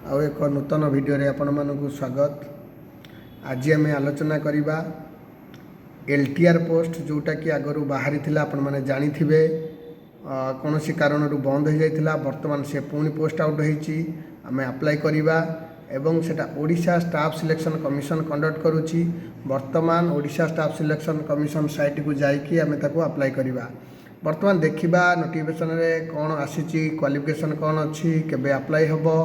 आउ एक नूतन वीडियो रे आपण मानकु स्वागत। आज आम आलोचना करवा एलटीआर पोस्ट जोटा कि आगु बाहरी थिला आपण माने जानी थिबे कौन सी कारण बंद हो जाइथिला वर्तमान से पुणी पोस्ट आउट होईची आम अप्लाई करवा एवं सेटा Odisha staff selection commission conduct करुची। वर्तमान Odisha staff selection commission site को जाइकी आम ताको अप्लाई करवा। वर्तमान देखिबा नोटिफिकेशन रे कौन आसीची क्वालिफिकेशन कौन अच्छी केबे अप्लाई हबो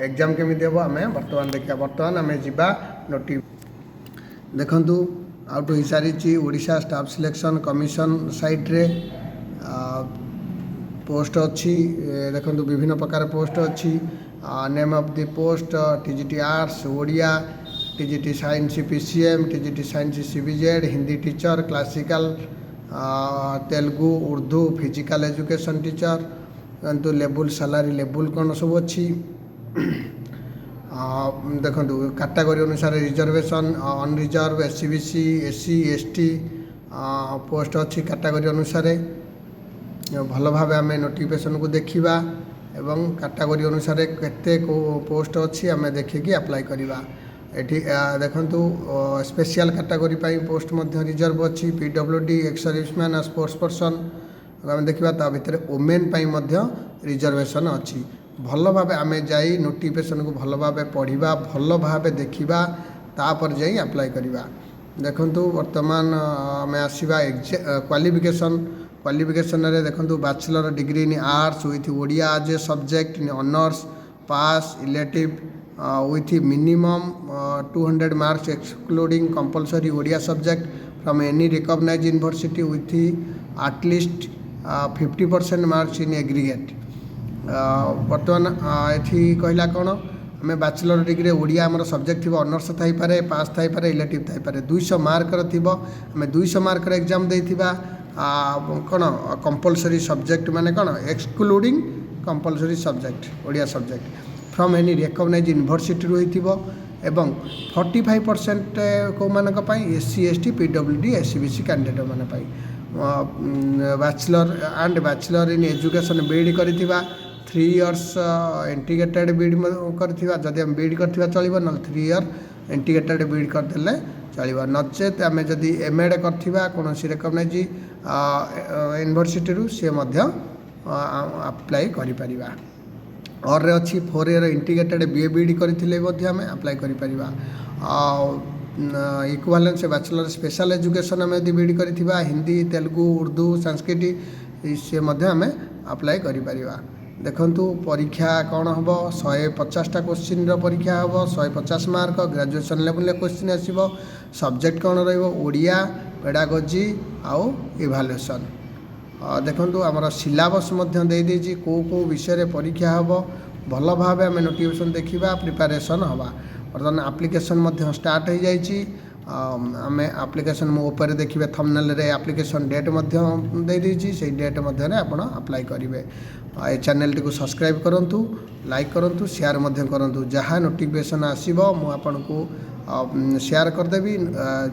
एग्जाम केमी देबो आम वर्तमान देखिया। वर्तमान आम जीवा नोटि देखंतु आउट हो सारी Odisha staff selection commission site रे पोस्ट अच्छी देखंतु विभिन्न प्रकार पोस्ट अच्छी। Name of the post TGT arts Odia TGT science PCM TGT science CBZ Hindi teacher classical Telugu Urdu physical education teacher किंतु लेवल सैलरी लेवल कौन सब अच्छी देखो कैटेगरी अनुसार reservation unreserved SEBC SC ST post अच्छी कैटेगरी अनुसार भल भाव आम नोटिफिकेशन को देखा एवं कैटेगरी अनुसार केते को पोस्ट अच्छी आम देखिकी अप्लाई करवा। एठी देखंतु स्पेशल कैटेगरी पोस्ट मध्य रिजर्व अच्छी PWD ex serviceman sports person आम देखा ता भितर वोमेन मध्य रिजर्वेशन अच्छी। भल भाव आम जाई नोटिफिकेशन को भल भाव पढ़ा भल भाव देखा तापर जाई अप्लाई करवा। देखंतु वर्तमान आम आसवा क्वालिफिकेशन रे देखंतु bachelor degree in arts with Odia as a subject in honours pass elective with minimum 200 marks excluding compulsory Odia subject from any recognized university with at least 50% marks in aggregate। बर्तमान ये कहला कौन आम बैचलर डिग्री ओडिया आमर subject थी honours Thai पारे पास Thai पारे elective Thai पारे 200 मार्क आम 200 मार्क एग्जाम देथिबा कौन कंपलसरी सब्जेक्ट माने कौन excluding compulsory subject Odia subject from any recognise university रही एवं 45% कौ मानक SC ST PWD SCBC candidate मान bachelor and bachelor in education B Ed कर 3 years इंटीग्रेटेड बीएड कर बीएड कर चलो ना 3 year इंटीग्रेटेड बीएड करदे चलो नचेत आम जदि एमएड कर कौन रिकग्नाइज यूनिवर्सिटी सी अप्लाई कर और अच्छी 4 year इंटीग्रेटेड बीए बीडी करथिले आम अप्लाई करिपरिबा। इक्विवेलेंस बैचलर स्पेशल एजुकेशन आम यदि बीडी करथिबा हिंदी तेलुगु उर्दू संस्कृत से आम अप्लाई करिपरिबा। देखंतु परीक्षा कौन हम 150टा क्वेश्चन परीक्षा हम 150 मार्क ग्रेजुएशन लेवल क्वेश्चन आसो सब्जेक्ट कौन रोडिया पेडागोजी आउ इभालुएसन। देखंतु आमर सिलेबस देदेजी को विषय परीक्षा हम भल भाव आम नोटिफिकेशन देखा प्रिपेरेसन हवा। बर्तमान एप्लिकेशन स्टार्ट हो जाइए आम एप्लिकेशन मोपर देखिए थंबनेल रे एप्लिकेशन डेट देदेजी से डेट आप अप्लाई करेंगे। ये चैनल टी सब्सक्राइब करूँ लाइक करूँ शेयर करूँ जहाँ नोटिफिकेशन आसो मुझे शेयर करदेवी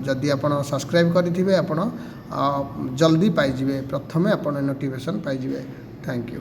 जदि आप सब्सक्राइब करेंगे आप जल्दी पाइबे प्रथमे आप नोटिफिकेशन पाइबे। Thank you.